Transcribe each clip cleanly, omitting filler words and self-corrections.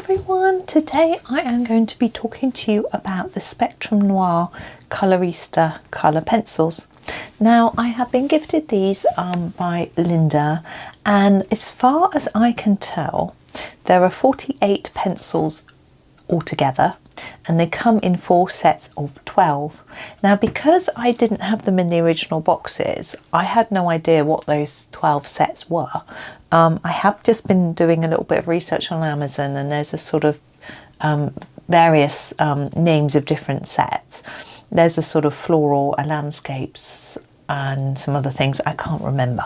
everyone, today I am going to be talking to you about the Spectrum Noir Colorista colour pencils. Now I have been gifted these by Linda, and as far as I can tell there are 48 pencils altogether, and they come in 4 sets of 12. Now because I didn't have them in the original boxes, I had no idea what those 12 sets were. I have just been doing a little bit of research on Amazon, and there's a sort of various names of different sets. There's a sort of floral, a landscapes, and some other things I can't remember.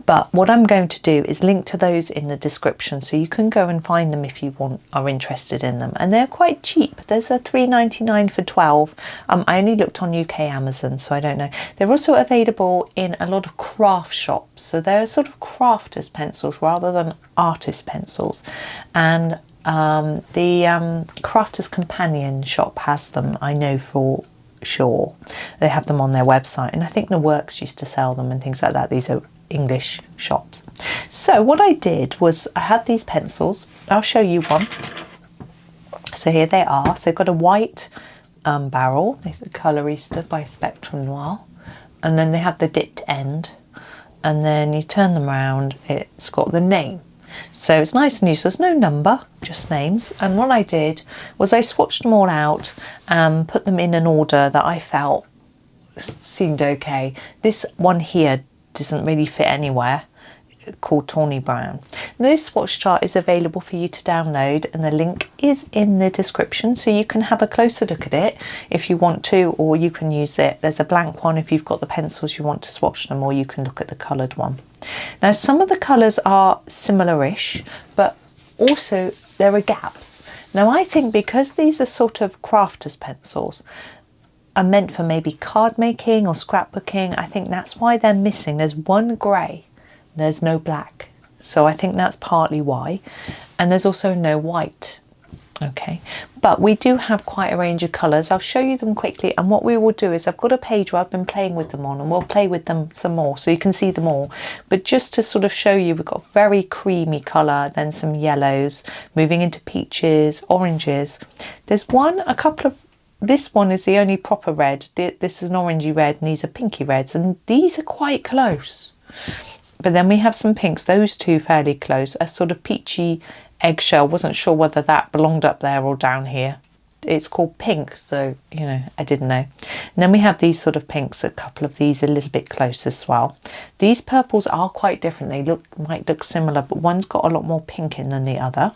But what I'm going to do is link to those in the description, so you can go and find them if you are interested in them. And they're quite cheap. There's a £3.99 for 12. I only looked on UK Amazon, so I don't know. They're also available in a lot of craft shops. So they're sort of crafters pencils rather than artist pencils. And the Crafters Companion shop has them, I know for sure. They have them on their website, and I think the Works used to sell them and things like that. These are English shops. So what I did was I had these pencils. I'll show you one. So here they are. So I've got a white barrel. This is Colorista by Spectrum Noir, and then they have the dipped end, and then you turn them around, it's got the name. So it's nice and new, so there's no number, just names. And what I did was I swatched them all out and put them in an order that I felt seemed okay. This one here doesn't really fit anywhere, called Tawny Brown. Now, this swatch chart is available for you to download, and the link is in the description, so you can have a closer look at it if you want to, or you can use it. There's a blank one if you've got the pencils you want to swatch them, or you can look at the coloured one. Now some of the colours are similar-ish, but also there are gaps. Now I think because these are sort of crafters pencils, are meant for maybe card making or scrapbooking, I think that's why they're missing. There's one grey, there's no black, so I think that's partly why. And there's also no white. Okay, but we do have quite a range of colours. I'll show you them quickly, and what we will do is I've got a page where I've been playing with them on, and we'll play with them some more so you can see them all. But just to sort of show you, we've got very creamy colour, then some yellows, moving into peaches, oranges. There's this one is the only proper red. This is an orangey red, and these are pinky reds, and these are quite close. But then we have some pinks, those two fairly close, a sort of peachy eggshell. Wasn't sure whether that belonged up there or down here. It's called pink, so you know, I didn't know. And then we have these sort of pinks, a couple of these a little bit close as well. These purples are quite different. They might look similar, but one's got a lot more pink in than the other.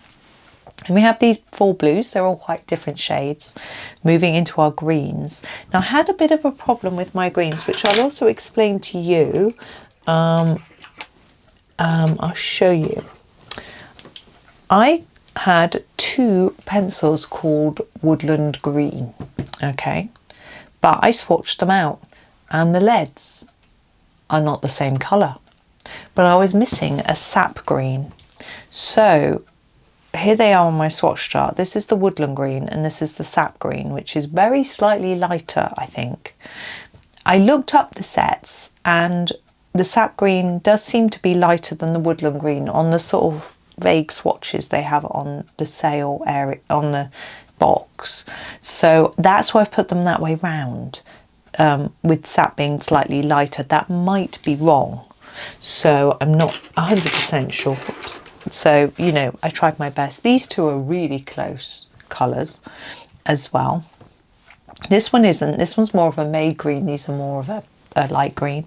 And we have these 4 blues. They're all quite different shades, moving into our greens. Now I had a bit of a problem with my greens, which I'll also explain to you. I'll show you. I had 2 pencils called Woodland Green, okay, but I swatched them out, and the leads are not the same colour, but I was missing a sap green. So here they are on my swatch chart. This is the Woodland Green, and this is the sap green, which is very slightly lighter, I think. I looked up the sets, and the sap green does seem to be lighter than the Woodland Green on the sort of vague swatches they have on the sale area on the box. So that's why I've put them that way round, with sap being slightly lighter. That might be wrong, so I'm not 100% sure. Oops. So you know, I tried my best. These two are really close colours as well. This one isn't. This one's more of a May green. These are more of a light green,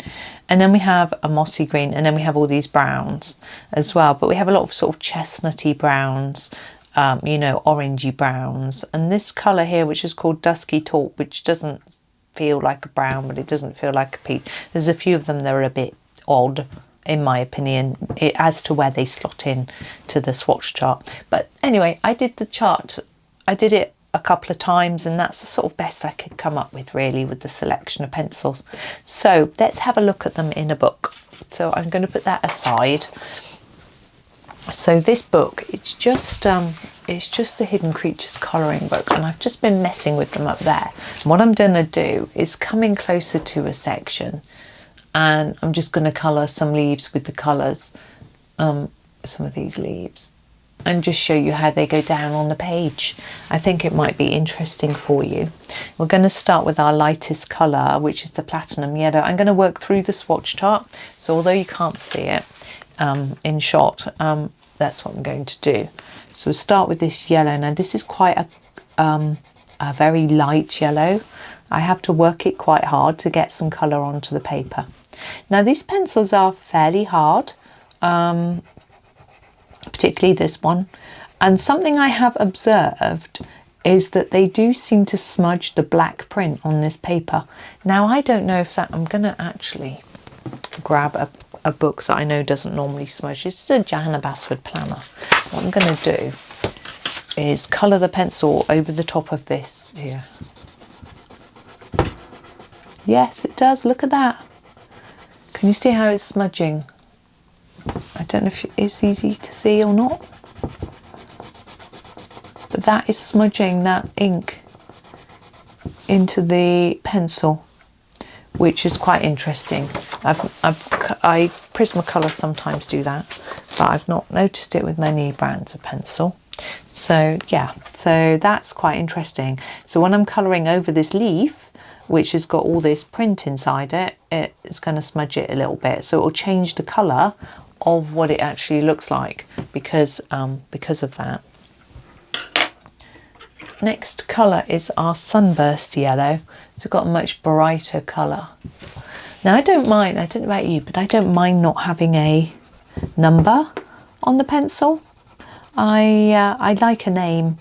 and then we have a mossy green, and then we have all these browns as well. But we have a lot of sort of chestnutty browns, you know, orangey browns, and this colour here, which is called Dusky Taupe, which doesn't feel like a brown, but it doesn't feel like a peach. There's a few of them that are a bit odd, in my opinion, as to where they slot in to the swatch chart. But anyway, I did the chart. I did it a couple of times, and that's the sort of best I could come up with really with the selection of pencils. So let's have a look at them in a book. So I'm going to put that aside. So this book, it's just the Hidden Creatures colouring book, and I've just been messing with them up there. And what I'm going to do is come in closer to a section, and I'm just going to colour some leaves with the colours, some of these leaves. and just show you how they go down on the page. I think it might be interesting for you. We're going to start with our lightest colour, which is the platinum yellow. I'm going to work through the swatch chart, so although you can't see it in shot, that's what I'm going to do. So we'll start with this yellow. Now this is quite a very light yellow. I have to work it quite hard to get some colour onto the paper. Now these pencils are fairly hard, particularly this one, and something I have observed is that they do seem to smudge the black print on this paper. Now I don't know if that, I'm going to actually grab a book that I know doesn't normally smudge. This is a Johanna Basford planner. What I'm going to do is colour the pencil over the top of this here. Yes, it does. Look at that. Can you see how it's smudging? I don't know if it's easy to see or not, but that is smudging that ink into the pencil, which is quite interesting. Prismacolor sometimes do that, but I've not noticed it with many brands of pencil. So yeah, so that's quite interesting. So when I'm colouring over this leaf, which has got all this print inside it, it's going to smudge it a little bit, so it will change the colour of what it actually looks like because of that. Next colour is our sunburst yellow. It's got a much brighter colour. Now I don't mind, I don't know about you, but I don't mind not having a number on the pencil. I like a name.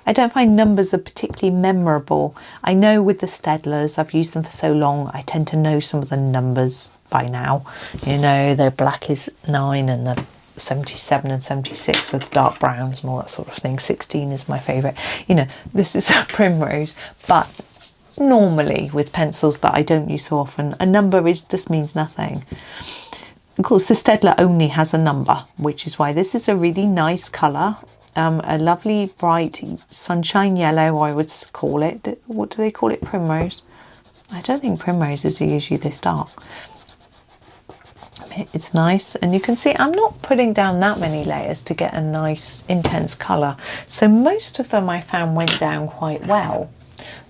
I don't find numbers are particularly memorable. I know with the Staedtlers, I've used them for so long, I tend to know some of the numbers by now. You know, the black is 9 and the 77 and 76 with dark browns and all that sort of thing. 16 is my favourite. You know, this is a Primrose, but normally with pencils that I don't use so often, a number just means nothing. Of course, the Staedtler only has a number, which is why this is a really nice colour. A lovely bright sunshine yellow, I would call it. What do they call it? Primrose? I don't think primroses are usually this dark. It's nice, and you can see I'm not putting down that many layers to get a nice intense colour. So most of them I found went down quite well.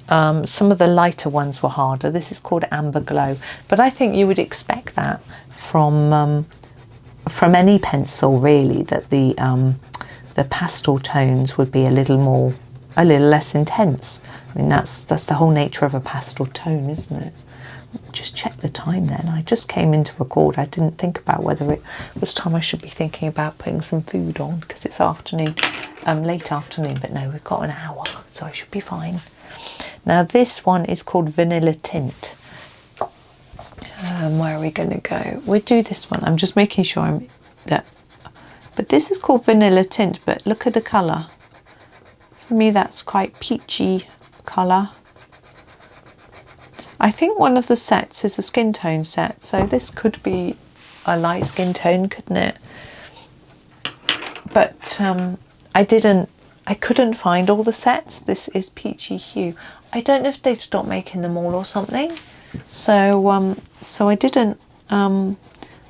Some of the lighter ones were harder. This is called Amber Glow, but I think you would expect that from any pencil really, that the pastel tones would be a little less intense. I mean, that's the whole nature of a pastel tone, isn't it? Just check the time then. I just came in to record. I didn't think about whether it was time I should be thinking about putting some food on, because it's afternoon, late afternoon, but no, we've got an hour, so I should be fine. Now this one is called Vanilla Tint. Where are we going to go? We'll do this one. I'm just making sure but this is called Vanilla Tint, but look at the colour. For me, that's quite peachy colour. I think one of the sets is a skin tone set, so this could be a light skin tone, couldn't it? But I couldn't find all the sets. This is peachy hue. I don't know if they've stopped making them all or something. So I didn't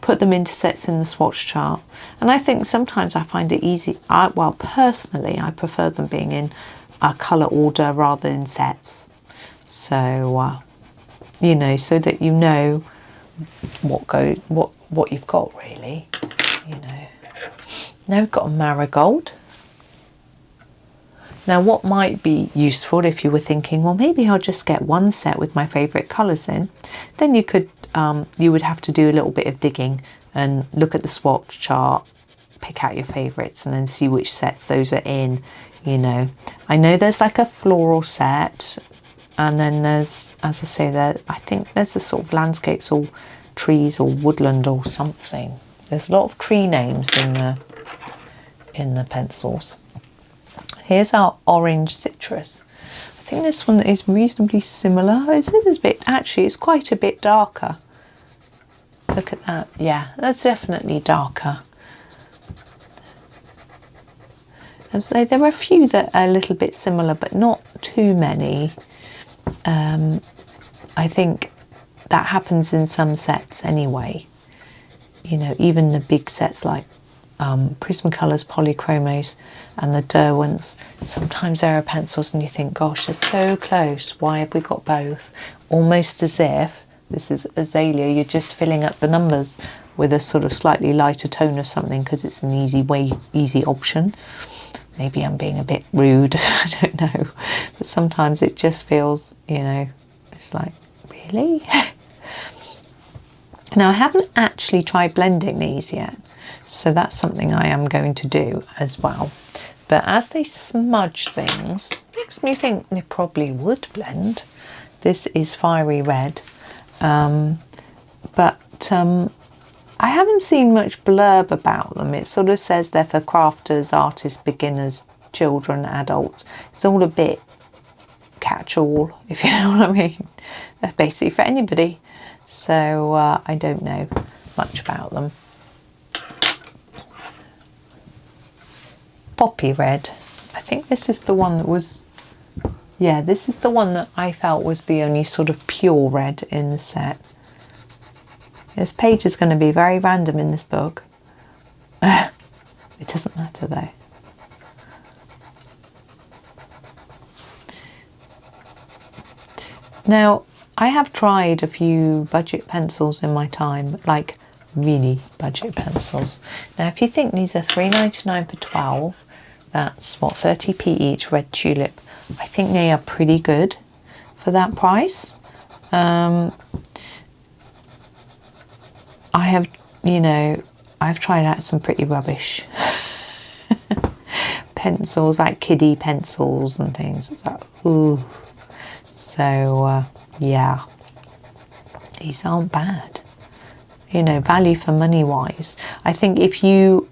put them into sets in the swatch chart, and I think sometimes I find it easy. Well, personally, I prefer them being in a colour order rather than sets. So you know, so that you know what you've got really. You know. Now we've got a Marigold. Now what might be useful if you were thinking, well, maybe I'll just get one set with my favourite colours in, then you could you would have to do a little bit of digging and look at the swatch chart, pick out your favourites and then see which sets those are in. You know, I know there's like a floral set, and then there's, as I say, I think there's a sort of landscapes or trees or woodland or something. There's a lot of tree names in the pencils. Here's our Orange Citrus. I think this one is reasonably similar. Is it a bit? Actually, it's quite a bit darker. Look at that. Yeah, that's definitely darker. And so there are a few that are a little bit similar, but not too many. I think that happens in some sets anyway. You know, even the big sets like Prismacolors Polychromos and the Derwents. Sometimes there are pencils and you think, gosh, they're so close, why have we got both? Almost as if, this is Azalea, you're just filling up the numbers with a sort of slightly lighter tone of something because it's an easy option. Maybe I'm being a bit rude, I don't know, but sometimes it just feels, you know, it's like, really? Now I haven't actually tried blending these yet, so that's something I am going to do as well. But as they smudge things, makes me think they probably would blend. This is Fiery Red, but I haven't seen much blurb about them. It sort of says they're for crafters, artists, beginners, children, adults. It's all a bit catch-all, if you know what I mean. They're basically for anybody. So I don't know much about them. Poppy Red. I think this is the one that was, yeah, this is the one that I felt was the only sort of pure red in the set. This page is going to be very random in this book. It doesn't matter though. Now, I have tried a few budget pencils in my time, like really budget pencils. Now, if you think these are £3.99 for 12, that's what, 30p each, Red Tulip. I think they are pretty good for that price. I have, you know, I've tried out some pretty rubbish pencils, like kiddie pencils and things. It's like, ooh. So, yeah, these aren't bad. You know, value for money wise. I think if you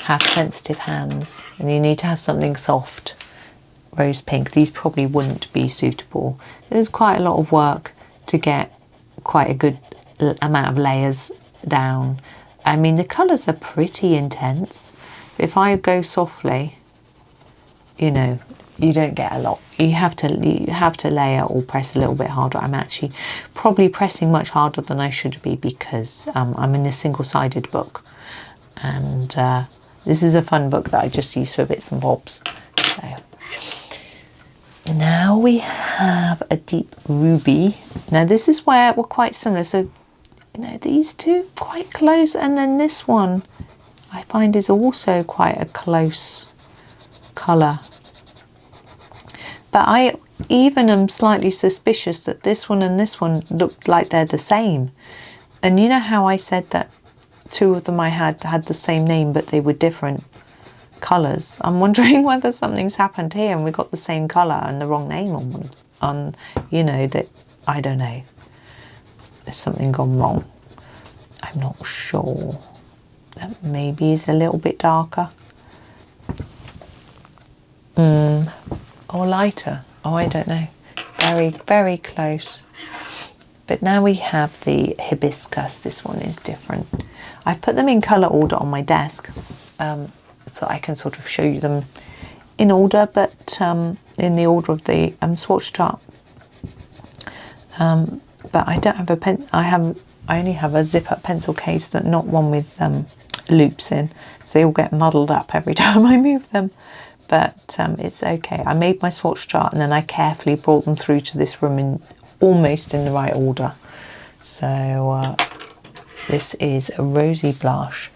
have sensitive hands and you need to have something soft, rose pink, these probably wouldn't be suitable. There's quite a lot of work to get quite a good amount of layers down. I mean, the colours are pretty intense. If I go softly, you know, you don't get a lot. You have to layer or press a little bit harder. I'm actually probably pressing much harder than I should be because I'm in a single-sided book, and this is a fun book that I just use for bits and bobs. So now we have a deep ruby. Now this is where we're quite similar. So, you know, these two quite close, and then this one I find is also quite a close colour. But I even am slightly suspicious that this one and this one look like they're the same. And you know how I said that two of them I had the same name but they were different colours? I'm wondering whether something's happened here and we got the same colour and the wrong name on one. You know, that, I don't know. There's something gone wrong. I'm not sure. That maybe is a little bit darker. Or lighter. Oh, I don't know. Very, very close. But now we have the hibiscus. This one is different. I've put them in colour order on my desk, so I can sort of show you them in order, but in the order of the swatch chart. But I don't have a pen. I only have a zip-up pencil case, that not one with loops in, so they all get muddled up every time I move them. But it's okay. I made my swatch chart and then I carefully brought them through to this room in almost in the right order. So this is a rosy blush.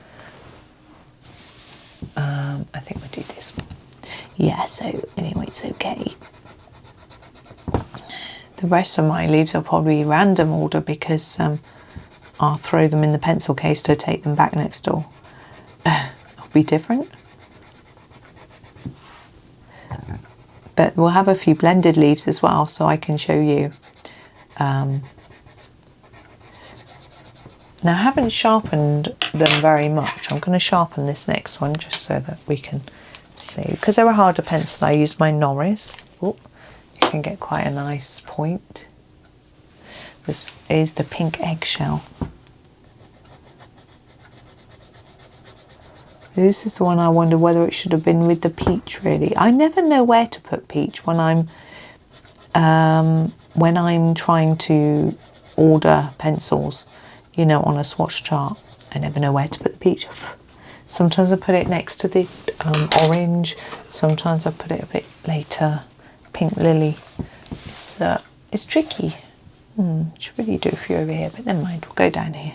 I think we'll do this one. Yeah, so anyway, it's okay. The rest of my leaves are probably random order because I'll throw them in the pencil case to take them back next door. It'll be different. But we'll have a few blended leaves as well, so I can show you. Now I haven't sharpened them very much. I'm going to sharpen this next one just so that we can see. Because they're a harder pencil, I use my Norris. Oh, you can get quite a nice point. This is the pink eggshell. This is the one I wonder whether it should have been with the peach, really. I never know where to put peach when I'm trying to order pencils. you know, on a swatch chart. I never know where to put the peach. Sometimes I put it next to the orange, sometimes I put it a bit later. Pink lily. It's tricky. Should really do a few over here, but never mind, we'll go down here.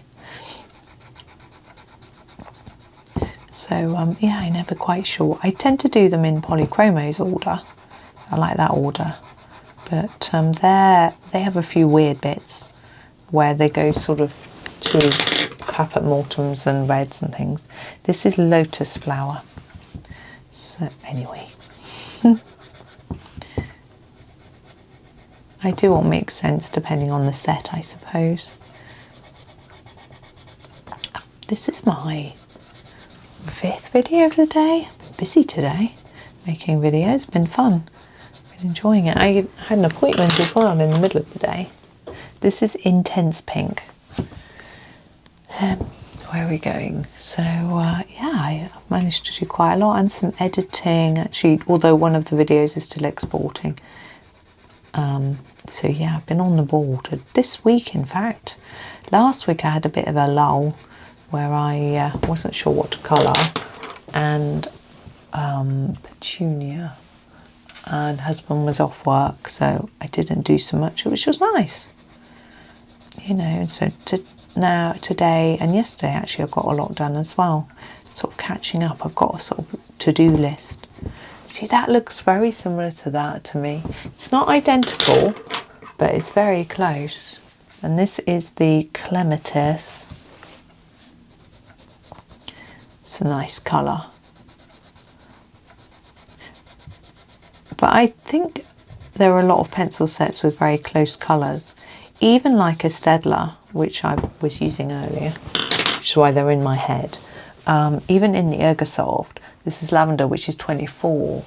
So yeah, I'm never quite sure. I tend to do them in Polychromos order. I like that order. But they have a few weird bits where they go sort of to Caput Mortems and reds and things. This is Lotus Flower. So anyway. I do what makes sense depending on the set, I suppose. This is my 5th video of the day. I've been busy today making videos, been fun, been enjoying it. I had an appointment as well in the middle of the day. This is Intense Pink. Where are we going? So yeah, I've managed to do quite a lot and some editing actually, although one of the videos is still exporting. So yeah, I've been on the ball this week. In fact, last week I had a bit of a lull where I wasn't sure what to colour, and Petunia and husband was off work, so I didn't do so much, which was nice, you know. And so today and yesterday actually I've got a lot done as well, sort of catching up. I've got a sort of to-do list. See, that looks very similar to that to me. It's not identical, but it's very close. And this is the Clematis. It's a nice colour. But I think there are a lot of pencil sets with very close colours. Even like a Stedler, which I was using earlier, which is why they're in my head. Even in the Ergosoft, this is Lavender, which is 24.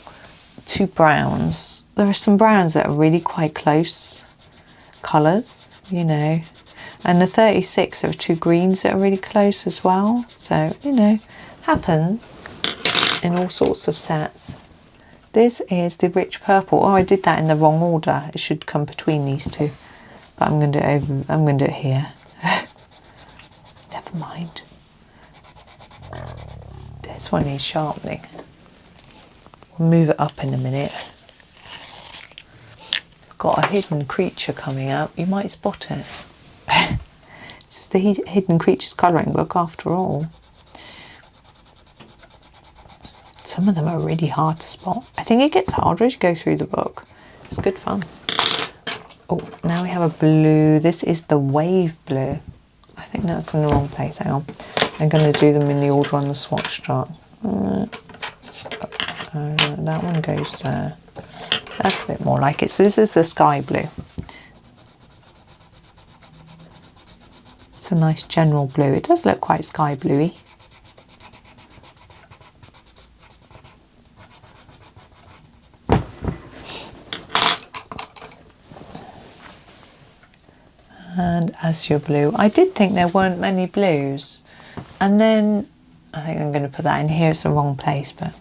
2 browns. There are some browns that are really quite close colours, you know. And the 36, there are 2 greens that are really close as well. So, you know, happens in all sorts of sets. This is the Rich Purple. Oh, I did that in the wrong order. It should come between these two. But I'm going to do it over. I'm going to do it here. Never mind. This one needs sharpening. We'll move it up in a minute. I've got a hidden creature coming up. You might spot it. This is the Hidden Creatures colouring book after all. Some of them are really hard to spot. I think it gets harder as you go through the book. It's good fun. Oh, now we have a blue. This is the Wave Blue. I think that's in the wrong place. Hang on. I'm going to do them in the order on the swatch chart. That one goes there. That's a bit more like it. So this is the Sky Blue. It's a nice general blue. It does look quite sky bluey. And Azure Blue. I did think there weren't many blues, and then I think I'm going to put that in here. It's the wrong place, but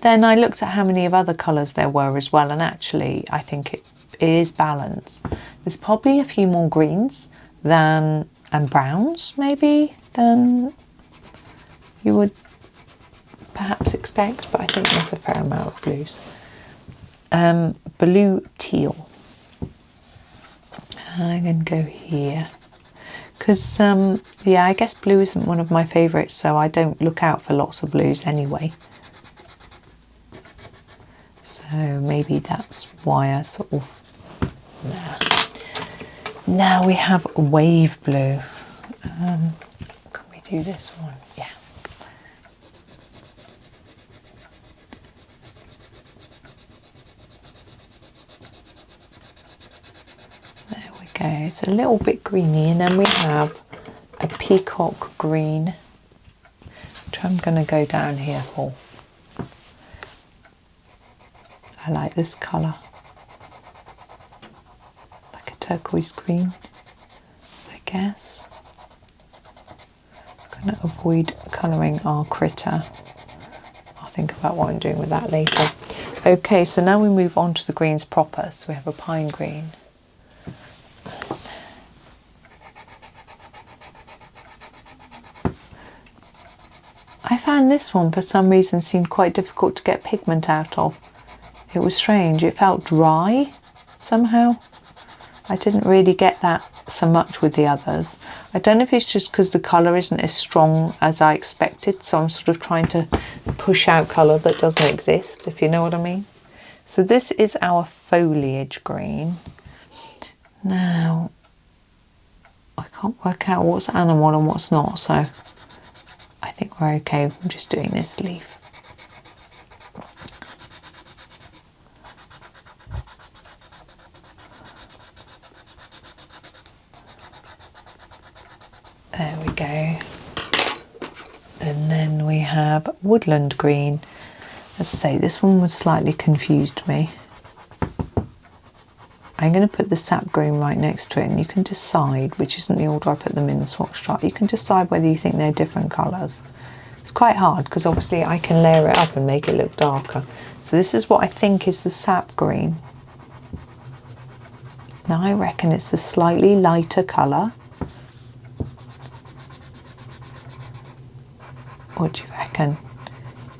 then I looked at how many of other colours there were as well, and actually I think it is balanced. There's probably a few more greens and browns maybe than you would perhaps expect, but I think there's a fair amount of blues. Blue Teal. I'm going to go here because yeah, I guess blue isn't one of my favourites, so I don't look out for lots of blues anyway, so maybe that's why I sort of now we have Wave Blue. Can we do this one? Yeah. Okay, it's a little bit greeny, and then we have a Peacock Green, which I'm going to go down here for. I like this colour, like a turquoise green, I guess. I'm going to avoid colouring our critter. I'll think about what I'm doing with that later. Okay, so now we move on to the greens proper. So we have a Pine Green. found this one for some reason seemed quite difficult to get pigment out of. It was strange, it felt dry somehow. I didn't really get that so much with the others. I don't know if it's just because the colour isn't as strong as I expected, so I'm sort of trying to push out colour that doesn't exist, if you know what I mean. So this is our foliage green. Now, I can't work out what's animal and what's not, so I think we're okay. I'm just doing this leaf. There we go. And then we have woodland green. As I say, this one was slightly confused me. I'm going to put the sap green right next to it, and you can decide, which isn't the order I put them in the swatch chart, you can decide whether you think they're different colours. It's quite hard because obviously I can layer it up and make it look darker. So this is what I think is the sap green. Now I reckon it's a slightly lighter colour. What do you reckon?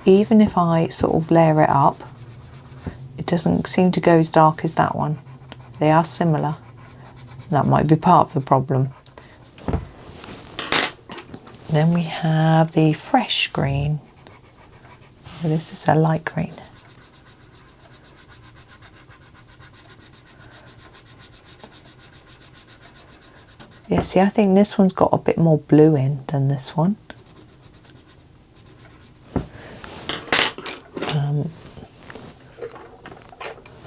Even if I sort of layer it up, it doesn't seem to go as dark as that one. They are similar. That might be part of the problem. Then we have the fresh green. Oh, this is a light green. Yeah, see, I think this one's got a bit more blue in than this one.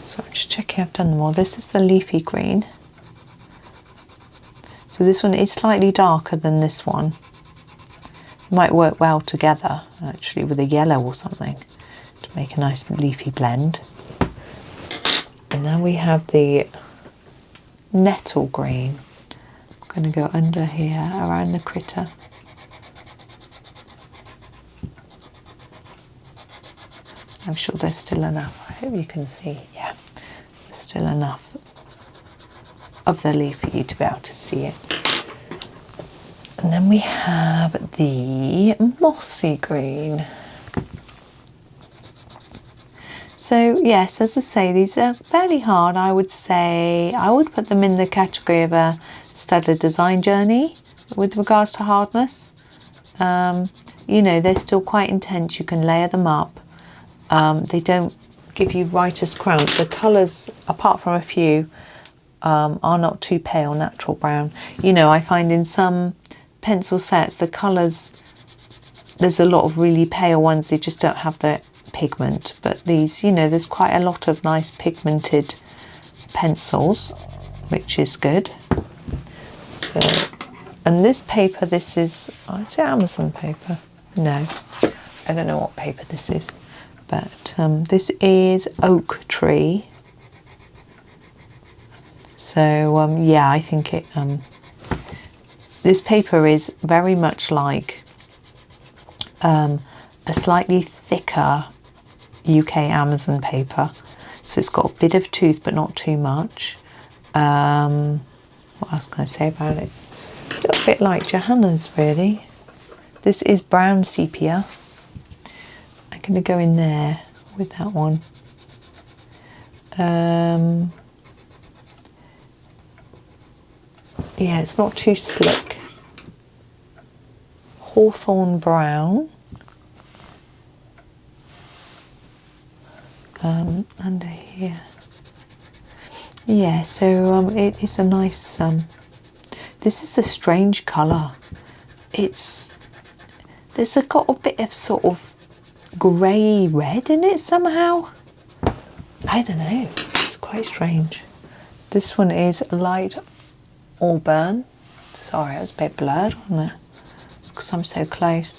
So I'm just checking I've done them all. This is the leafy green. So this one is slightly darker than this one. Might work well together actually with a yellow or something to make a nice leafy blend. And then we have the nettle green. I'm going to go under here around the critter. I'm sure there's still enough. I hope you can see. Yeah, there's still enough of the leaf for you to be able to see it. And then we have the mossy green. So yes, as I say, these are fairly hard. I would say I would put them in the category of a Staedtler design journey with regards to hardness. You know, they're still quite intense. You can layer them up. They don't give you writer's cramp. The colours, apart from a few, are not too pale, natural brown. You know, I find in some pencil sets the colours, there's a lot of really pale ones, they just don't have the pigment. But these, you know, there's quite a lot of nice pigmented pencils, which is good. So, and this paper, this is, is it Amazon paper? No, I don't know what paper this is. But this is oak tree. So yeah, I think it. This paper is very much like a slightly thicker UK Amazon paper. So it's got a bit of tooth, but not too much. What else can I say about it? It's a little bit like Johanna's, really. This is brown sepia. I'm going to go in there with that one. Yeah, it's not too slick. Hawthorn brown. Under here. Yeah, so it is a nice. This is a strange colour. There's got a bit of sort of grey red in it somehow. I don't know. It's quite strange. This one is light auburn. Sorry, it was a bit blurred, wasn't it? Because I'm so close.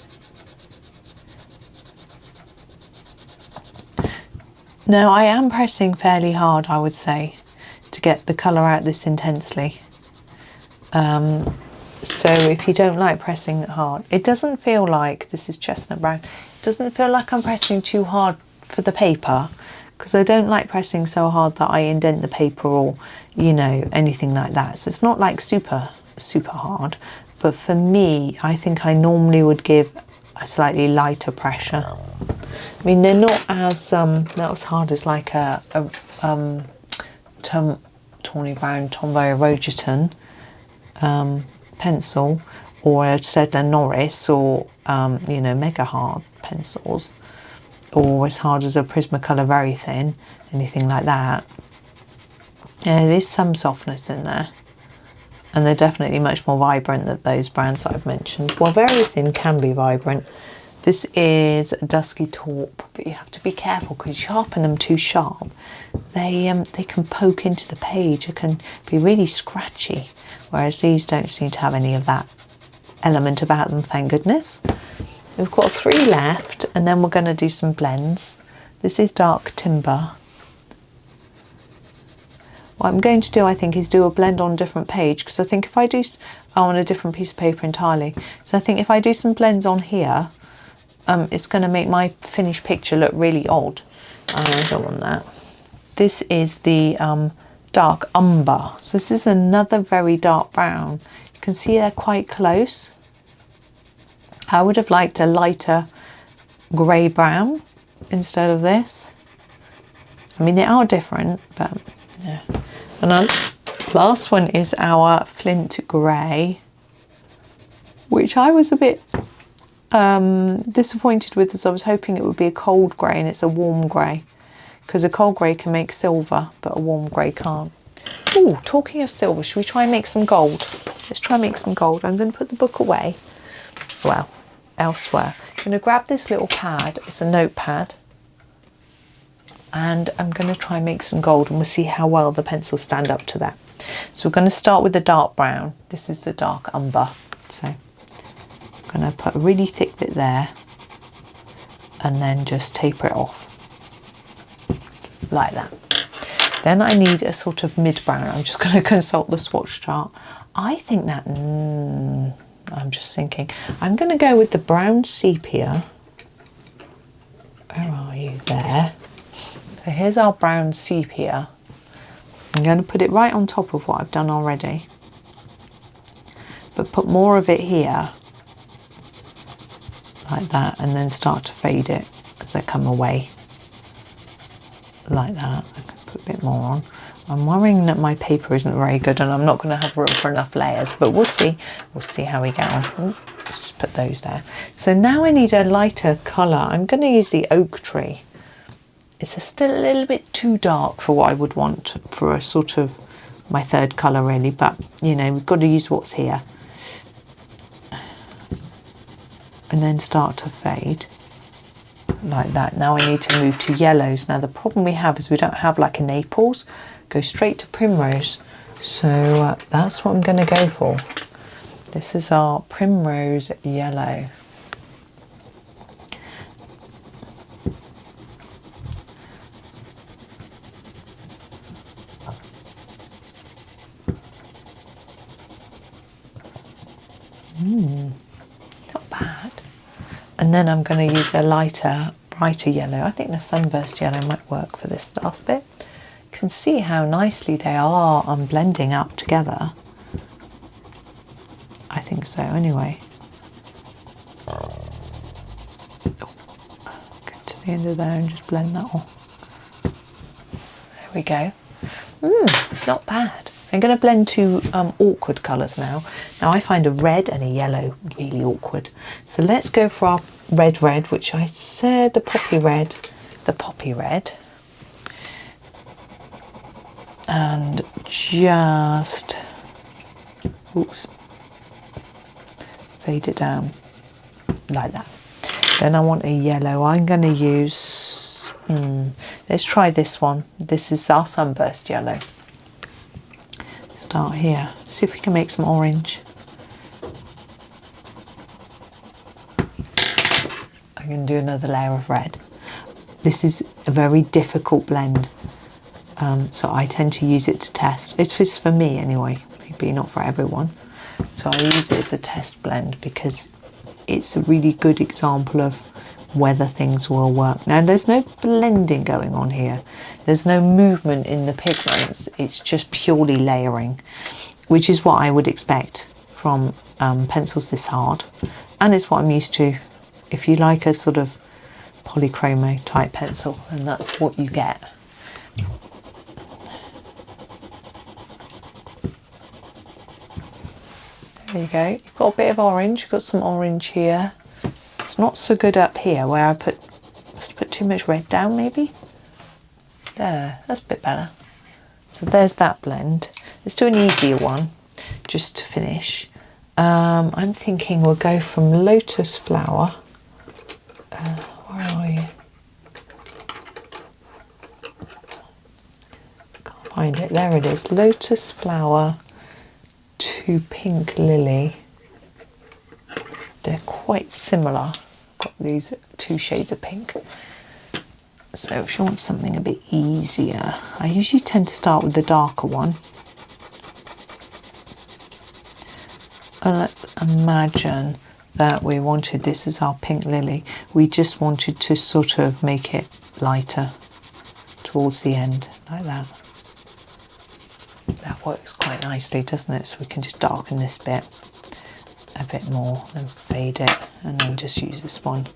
No, I am pressing fairly hard, I would say, to get the colour out this intensely. So if you don't like pressing hard, it doesn't feel like, this is chestnut brown, it doesn't feel like I'm pressing too hard for the paper, because I don't like pressing so hard that I indent the paper or, you know, anything like that. So it's not like super hard, but for me, I think I normally would give a slightly lighter pressure. I mean, they're not as hard as like a Tawny Brown Tombow Rogerton pencil, or a Staedtler Norris, or you know, mega hard pencils, or as hard as a Prismacolor Very Thin, anything like that. Yeah, there is some softness in there, and they're definitely much more vibrant than those brands that I've mentioned. Well, Very Thin can be vibrant. This is a Dusky Taupe, but you have to be careful because you sharpen them too sharp. They can poke into the page. It can be really scratchy, whereas these don't seem to have any of that element about them, thank goodness. We've got 3 left, and then we're going to do some blends. This is Dark Timber. What I'm going to do, I think, is do a blend on a different page, because I think if I do on a different piece of paper entirely, so I think if I do some blends on here, it's going to make my finished picture look really odd. I don't want that. This is the Dark Umber. So this is another very dark brown. You can see they're quite close. I would have liked a lighter grey brown instead of this. I mean, they are different, but yeah. And then last one is our Flint Grey, which I was a bit disappointed with, as I was hoping it would be a cold grey, and it's a warm grey, because a cold grey can make silver but a warm grey can't. Oh, talking of silver, should we try and make some gold? Let's try and make some gold. I'm going to put the book away, well, elsewhere. I'm going to grab this little pad. It's a notepad, and I'm going to try and make some gold, and we'll see how well the pencils stand up to that. So we're going to start with the dark brown. This is the Dark Umber. So I'm going to put a really thick bit there, and then just taper it off like that. Then I need a sort of mid brown. I'm just going to consult the swatch chart. I think that I'm just thinking I'm going to go with the brown sepia. Where are you? There. So here's our brown sepia. I'm going to put it right on top of what I've done already, but put more of it here like that, and then start to fade it as I come away like that. I can put a bit more on. I'm worrying that my paper isn't very good, and I'm not going to have room for enough layers, but we'll see. We'll see how we get on. Ooh, let's just put those there. So now I need a lighter colour. I'm going to use the Oak Tree. It's still a little bit too dark for what I would want for a sort of my third colour, really, but you know, we've got to use what's here. And then start to fade like that. Now I need to move to yellows. Now the problem we have is we don't have like a Naples. Go straight to Primrose. So that's what I'm going to go for. This is our Primrose Yellow. Not bad. And then I'm going to use a lighter, brighter yellow. I think the Sunburst Yellow might work for this last bit. You can see how nicely they are blending up together. I think so, anyway. Oh, get to the end of there and just blend that off. There we go. Not bad. I'm going to blend two awkward colours now. Now I find a red and a yellow really awkward. So let's go for our red, which I said the poppy red. And just, oops, fade it down like that. Then I want a yellow. I'm going to use, let's try this one. This is our Sunburst Yellow. Start here, see if we can make some orange. I'm going to do another layer of red. This is a very difficult blend, so I tend to use it to test. It's just for me anyway, maybe not for everyone. So I use it as a test blend because it's a really good example of whether things will work. Now there's no blending going on here. There's no movement in the pigments. It's just purely layering, which is what I would expect from pencils this hard. And it's what I'm used to if you like a sort of polychromo type pencil, then that's what you get. There you go. You've got a bit of orange. You've got some orange here. It's not so good up here where I must put too much red down maybe. There, that's a bit better. So there's that blend. Let's do an easier one just to finish. I'm thinking we'll go from Lotus Flower. Where are you? Can't find it. There it is. Lotus Flower to Pink Lily. They're quite similar. Got these two shades of pink. So if you want something a bit easier, I usually tend to start with the darker one. And let's imagine that we wanted, this is our Pink Lily, we just wanted to sort of make it lighter towards the end, like that. That works quite nicely, doesn't it? So we can just darken this bit a bit more and fade it, and then just use this one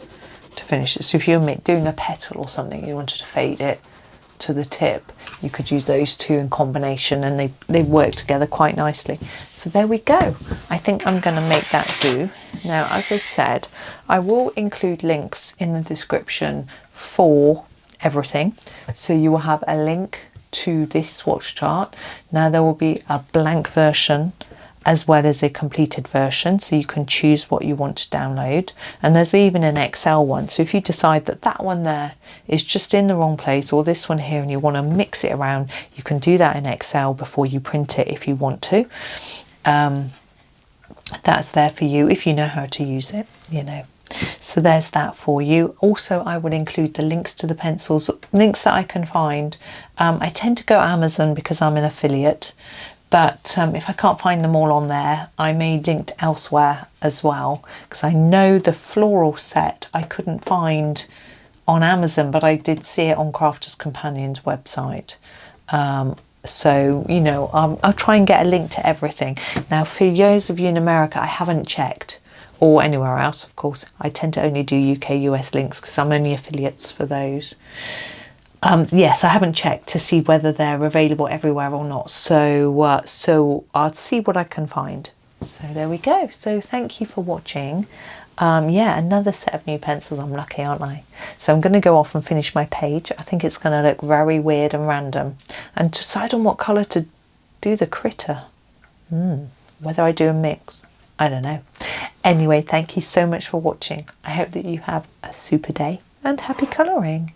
to finish it. So if you're doing a petal or something, you wanted to fade it to the tip, you could use those two in combination, and they work together quite nicely. So there we go. I think I'm going to make that do. Now, as I said, I will include links in the description for everything. So you will have a link to this swatch chart. Now there will be a blank version as well as a completed version, so you can choose what you want to download, and there's even an Excel one. So if you decide that that one there is just in the wrong place, or this one here, and you want to mix it around, you can do that in Excel before you print it if you want to. That's there for you if you know how to use it, you know. So there's that for you. Also, I would include the links to the pencils, links that I can find. I tend to go Amazon because I'm an affiliate, but if I can't find them all on there, I may link elsewhere as well, because I know the floral set I couldn't find on Amazon, but I did see it on Crafters Companion's website. So, you know, I'll try and get a link to everything. Now, for those of you in America, I haven't checked, or anywhere else, of course. I tend to only do UK, US links because I'm only affiliates for those. Yes, I haven't checked to see whether they're available everywhere or not. So, so I'll see what I can find. So there we go. So thank you for watching. Yeah, another set of new pencils. I'm lucky, aren't I? So I'm going to go off and finish my page. I think it's going to look very weird and random, and decide on what colour to do the critter. Whether I do a mix, I don't know. Anyway, thank you so much for watching. I hope that you have a super day and happy colouring.